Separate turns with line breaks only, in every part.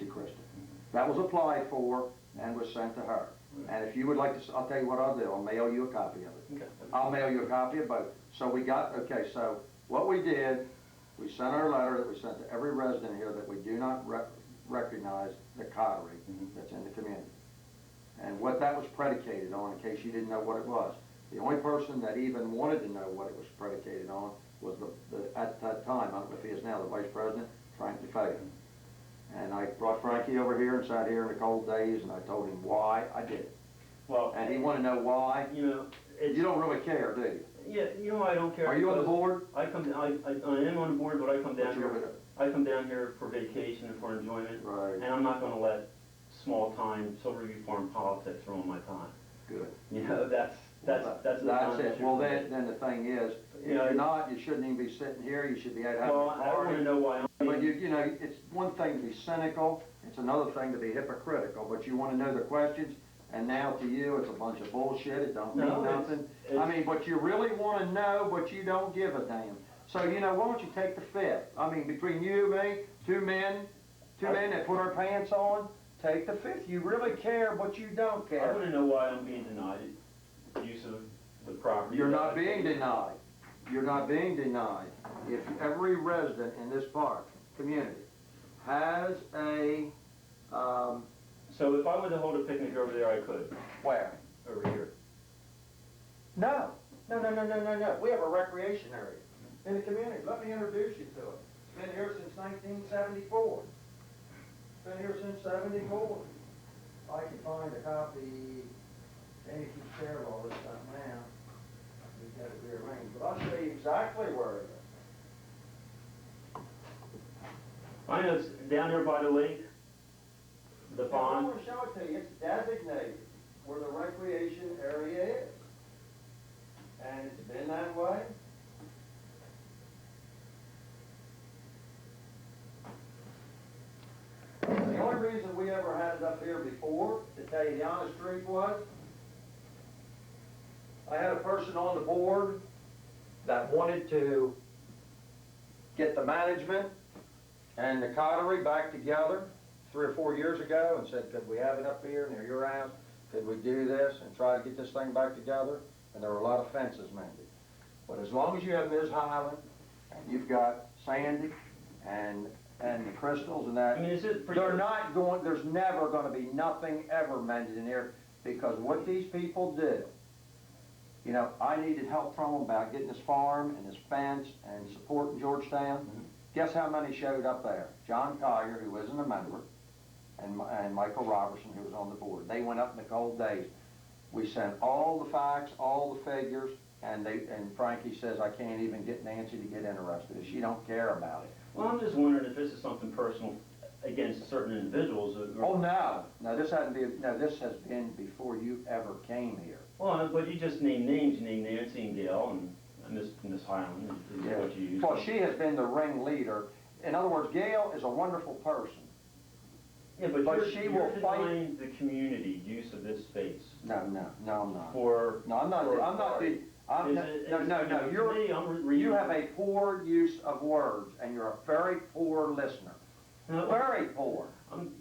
Nancy Crystal. That was applied for and was sent to her. And if you would like to, I'll tell you what I'll do. I'll mail you a copy of it.
Okay.
I'll mail you a copy of both. So we got, okay, so what we did, we sent our letter that we sent to every resident here that we do not recognize the coterie that's in the community. And what that was predicated on, in case you didn't know what it was, the only person that even wanted to know what it was predicated on was at that time, I don't know if he is now, the Vice President, Frank DeFeo. And I brought Frankie over here and sat here in the cold days, and I told him why I did it.
Well,
and he wanted to know why.
You know,
you don't really care, do you?
Yeah, you know I don't care.
Are you on the board?
I am on the board, but I come down here. I come down here for vacation and for enjoyment.
Right.
And I'm not going to let small time Silverview Farm politics ruin my time.
Good.
You know, that's
it. Well, then the thing is, if you're not, you shouldn't even be sitting here. You should be out having a party.
I want to know why.
But you know, it's one thing to be cynical. It's another thing to be hypocritical. But you want to know the questions, and now to you, it's a bunch of bullshit. It don't mean nothing. I mean, but you really want to know, but you don't give a damn. So you know, why don't you take the fifth? I mean, between you, me, two men that put our pants on. Take the fifth. You really care, but you don't care.
I want to know why I'm being denied use of the property.
You're not being denied. You're not being denied. If every resident in this park community has a...
so if I wanted to hold a picnic over there, I could?
Where?
Over here.
No. No. We have a recreation area in the community. Let me introduce you to it. It's been here since 1974. Been here since 74. I can find a copy. Amy keeps share of all this stuff now. We've got it rearranged. But I'll show you exactly where it is.
I know it's down there by the lake, the pond.
I want to show it to you. It's designated where the recreation area is. And it's been that way. The only reason we ever had it up here before, to tell you the honest truth, was I had a person on the board that wanted to get the management and the coterie back together 3 or 4 years ago and said, could we have it up here near your house? Could we do this and try to get this thing back together? And there were a lot of fences mended. But as long as you have Ms. Highland and you've got Sandy and the Crystals and that,
I mean,
they're not going, there's never going to be nothing ever mended in here, because what these people do, you know, I needed help from them about getting this farm and this fence and supporting Georgetown. Guess how many showed up there? John Collier, who isn't a member, and Michael Robertson, who was on the board. They went up in the cold days. We sent all the facts, all the figures, and Frankie says, I can't even get Nancy to get interested. She don't care about it.
Well, I'm just wondering if this is something personal against certain individuals.
Oh, no. No, this has been before you ever came here.
Well, but you just named names. You named Nancy and Gail and Miss Highland is what you used.
Well, she has been the ringleader. In other words, Gail is a wonderful person.
Yeah, but she will fight the community use of this space.
No, I'm not. You have a poor use of words, and you're a very poor listener. Very poor.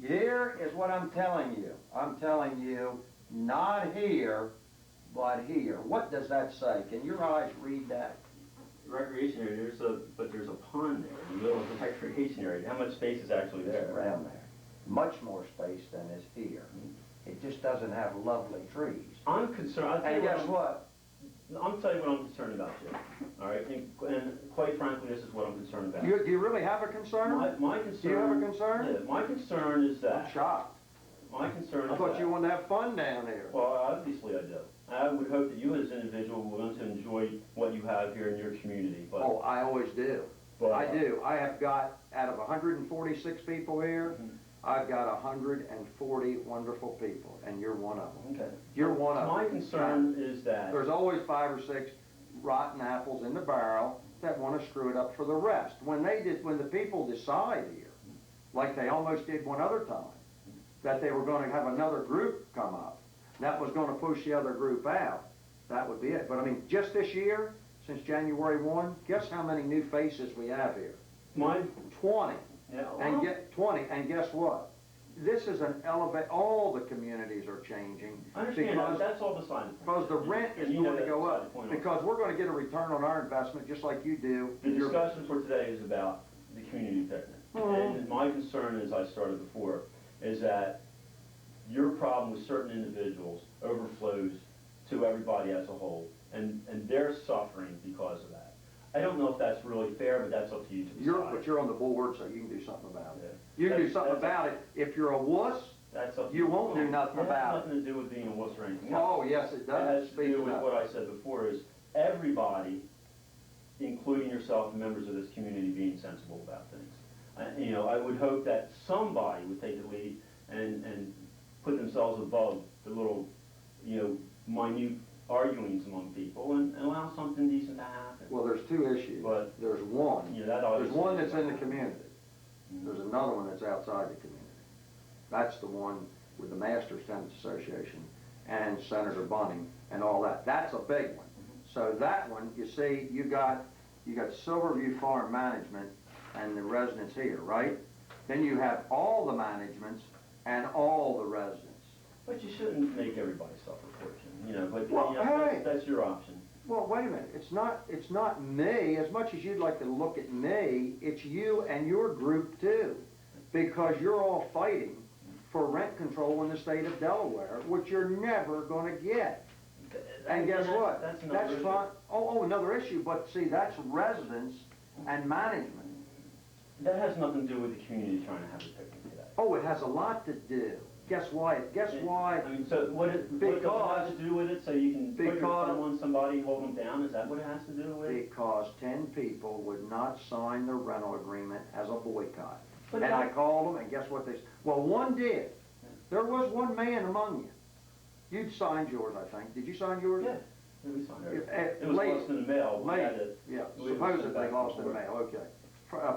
Here is what I'm telling you. I'm telling you, not here, but here. What does that say? Can your eyes read that?
Recreation area. There's a pond there in the middle of the recreation area. How much space is actually there?
Around there. Much more space than is here. It just doesn't have lovely trees.
I'm concerned.
And guess what?
I'm telling you what I'm concerned about, Jim. All right, and quite frankly, this is what I'm concerned about.
Do you really have a concern?
My concern.
Do you have a concern?
Yeah, my concern is that.
I'm shocked.
My concern is
I thought you wanted to have fun down here.
Well, obviously I do. I would hope that you as an individual will want to enjoy what you have here in your community. But,
oh, I always do. But, I do. I have got, out of 146 people here, I've got 140 wonderful people, and you're one of them.
Okay.
You're one of them.
My concern is that
there's always 5 or 6 rotten apples in the barrel that want to screw it up for the rest. When the people decide here, like they almost did one other time, that they were going to have another group come up, that was going to push the other group out, that would be it. But I mean, just this year, since January 1, guess how many new faces we have here? 20.
Yeah,
and get 20, and guess what? this is an all the communities are changing.
I understand,
because-
that's all beside the point.
Because the rent is
You know
going to
that's
go
beside
up,
the point also.
because we're gonna get a return on our investment, just like you do.
The
in your-
discussion for today is about the community picnic.
Mhm.
And my concern, as I started before, is that your problem with certain individuals overflows to everybody as a whole, and they're suffering because of that. I don't know if that's really fair, but that's up to you to decide.
But you're on the board, so you can do something about it.
Yeah.
You can do
That's-
something
that's-
about it. If you're a wuss,
That's up to
you won't do
It
nothing
has
about it.
nothing to do with being a wuss or anything else.
Oh, yes, it
It
does.
has to
Speak
do with
up.
what I said before, is everybody, including yourself and members of this community, being sensible about things. You know, I would hope that somebody would take the lead and put themselves above the little, you know, minute arguings among people and allow something decent to happen.
Well, there's two issues.
But-
There's one.
You know, that
There's
obviously.
one that's in the community.
Mhm.
There's another one that's outside the community. That's the one with the Masters Tennis Association and Senator Bunning and all that. That's a big one. So that one, you see, you got Silverview Farm Management and the residents here, right? Then you have all the managements and all the residents.
But you shouldn't make everybody suffer fortune, you know, but
Well,
you know,
hey.
that's your option.
Well, wait a minute. It's not me. As much as you'd like to look at me, it's you and your group too. Because you're all fighting for rent control in the state of Delaware, which you're never gonna get. And guess what?
That's another issue.
fine. Oh, another issue, but see, that's residents and management.
That has nothing to do with the community trying to have a picnic today.
Oh, it has a lot to do. Guess why?
I mean, so what does it have to do with it, so you can put your
Because-
thumb on somebody and hold them down? Is that what it has to do with?
Because 10 people would not sign the rental agreement as a boycott.
But
And
that-
I called them, and guess what they, well, one did. There was one man among you. You'd signed yours, I think. Did you sign yours?
Yeah, we signed it.
It
It was lost in the mail. We had
Late,
it.
yeah,
we had it
supposedly
back
lost in the
before.
mail, okay.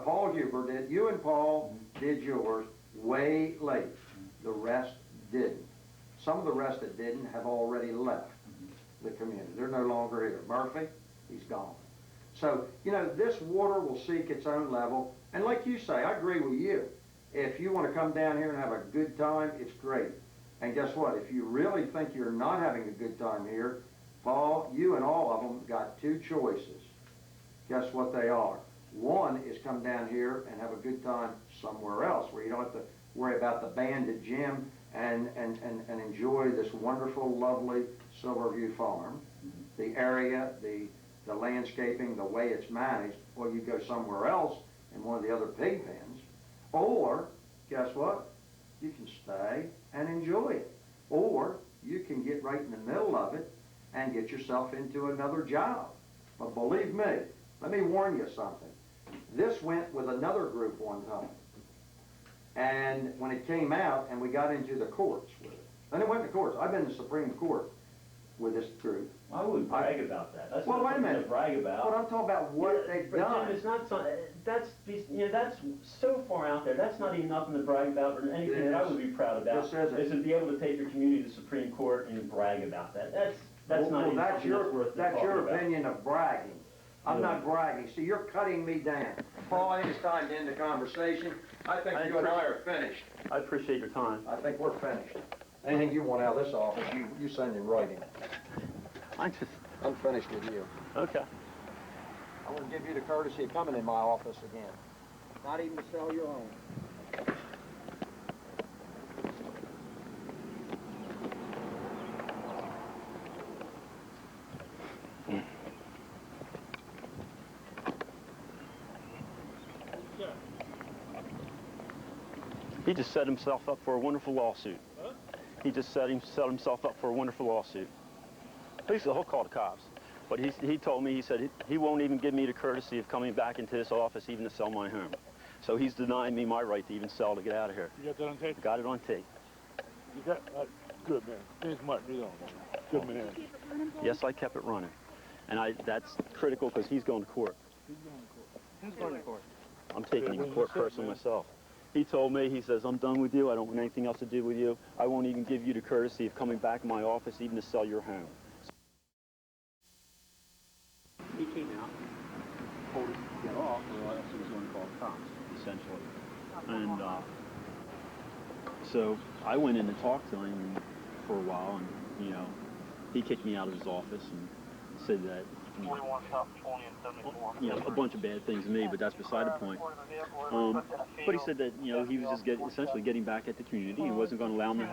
Paul Huber did, you and Paul did yours way late. The rest didn't. Some of the rest that didn't have already left the community. They're no longer here. Murphy, he's gone. So, you know, this water will seek its own level. And like you say, I agree with you. If you want to come down here and have a good time, it's great. And guess what? If you really think you're not having a good time here, Paul, you and all of them got two choices. Guess what they are? One is come down here and have a good time somewhere else where you don't have to worry about the band at gym and enjoy this wonderful, lovely Silverview Farm, the area, the landscaping, the way it's managed, or you go somewhere else in one of the other pig pens. Or, guess what? You can stay and enjoy it. Or you can get right in the middle of it and get yourself into another job. But believe me, let me warn you something. This went with another group one time. And when it came out and we got into the courts with it, and it went to courts. I've been to the Supreme Court with this group.
I wouldn't brag about that. That's
Well,
not
wait a
something to
minute.
brag about.
But I'm talking about what they've
But Jim,
done.
it's not so, that's so far out there. That's not even nothing to brag about or anything that I would be proud about.
This isn't.
Is to be able to take your community to the Supreme Court and brag about that. That's
Well,
not even
that's
something
your,
that's worth
that's
talking
your
about.
opinion of bragging. I'm
Yeah.
not bragging. See, you're cutting me down. Paul, I think it's time to end the conversation. I think
I
you and I are finished.
I appreciate your time.
I think we're finished. Anything you want out of this office, you send in writing. I'm finished with you.
Okay.
I want to give you the courtesy of coming in my office again. Not even to sell your home.
He just set himself up for a wonderful lawsuit.
Huh?
He just set himself up for a wonderful lawsuit. He'll call the cops. But he told me, he said he won't even give me the courtesy of coming back into this office even to sell my home. So he's denying me my right to even sell to get out of here.
You got that on tape?
Got it on tape.
You got good man. Thanks much. You know, good man.
Yes, I kept it running. And that's critical because he's going to court.
Who's going to court?
I'm taking him to court personally myself. He told me, he says, I'm done with you. I don't want anything else to do with you. I won't even give you the courtesy of coming back in my office even to sell your home. He came out, told us to get off, or else he was going to call the cops, essentially. And So I went in and talked to him for a while, and, you know, he kicked me out of his office and said that, you know, a bunch of bad things to me, but that's beside the point. But he said that, you know, he was just essentially getting back at the community and wasn't going to allow them to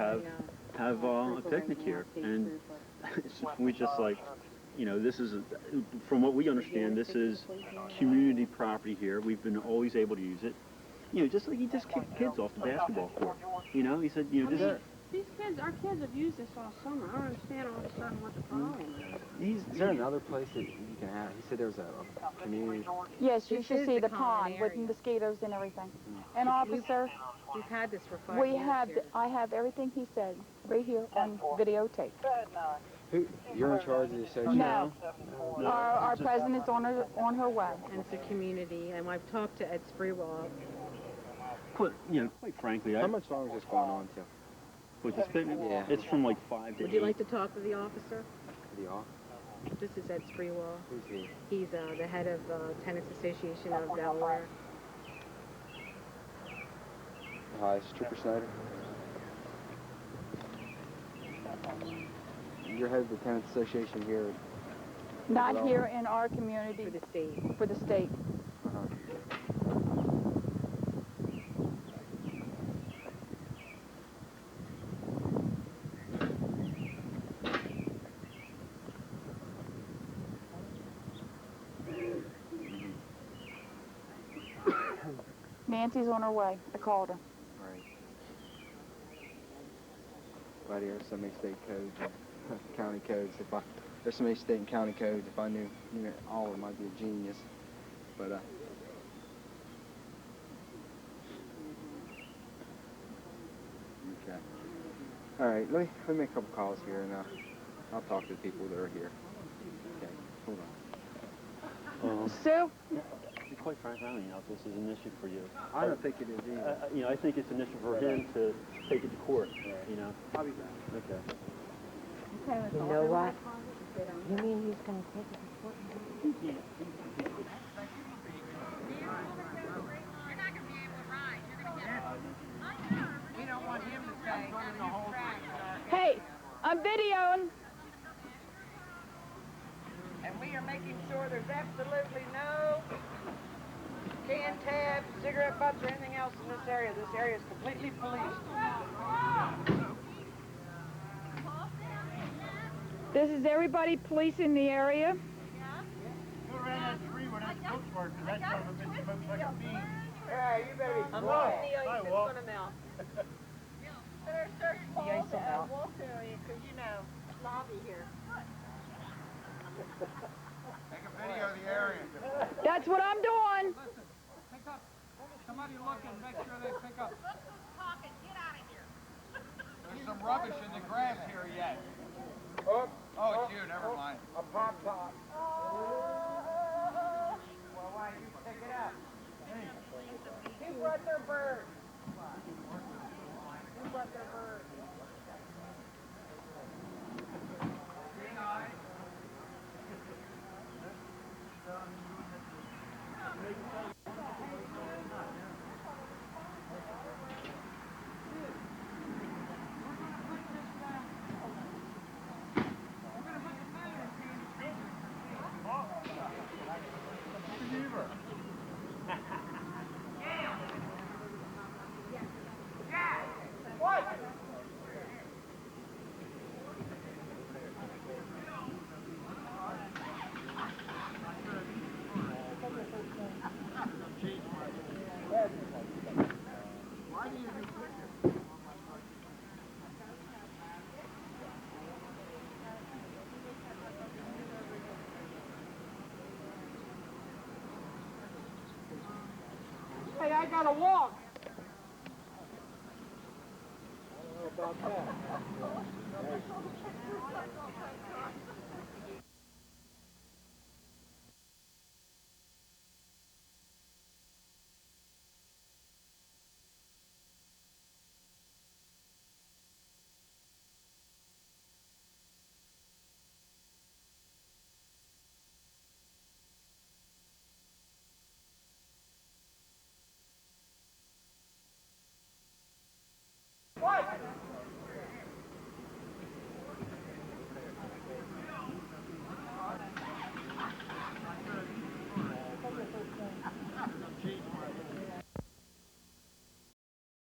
have a picnic here. And we just like, you know, this is, from what we understand, this is community property here. We've been always able to use it. You know, just like he just kicked kids off the basketball court. You know, he said, you know, this
These kids, our kids have used this all summer. I don't understand all of a sudden what the problem is.
Is there another place that you can have? He said there was a community.
Yes, you
This
should
is
see
the
the
common
pond with
area.
mosquitoes and everything. And officer,
We've had this for 5
we
years
have,
here.
I have everything he said right here on videotape.
Who? You're in charge of the association?
No, our president's on her way.
And it's a community, and I've talked to Ed Spreewell.
quite frankly,
How much longer is this going on till?
with this picnic,
Yeah.
it's from like 5 to 8.
Would you like to talk to the officer?
The off?
This is Ed Spreewell.
Who's he?
He's the head of Tenants Association of Delaware.
Hi, it's Trooper Snyder. You're head of the Tenants Association here.
Not here in our community,
For the state.
for the state.
Uh-huh.
Nancy's on her way. I called her.
Right. Right here, so many state codes, and county codes. There's so many state and county codes. If I knew all of them, I'd be a genius. But okay. All right, let me make a couple calls here, and I'll talk to the people that are here. Okay, hold on.
Sue?
Quite frankly, I don't know if this is an issue for you.
I don't think it is either.
You know, I think it's an issue for him to take it to court. You know.
I'll be back.
Okay.
You know what? You mean he's going to take it to court?
Hey, I'm videoing.
And we are making sure there's absolutely no can tabs, cigarette butts, or anything else in this area. This area is completely policed.
This is everybody policing the area.
Yeah, you better be quiet. The ice will melt.
That's what I'm doing.
Somebody look and make sure they pick up. There's some rubbish in the grass here yet. Oh, it's you, never mind.
A pop top. Well, why you pick it up? Who brought their bird? Who brought their bird? Hey, I gotta walk.
What?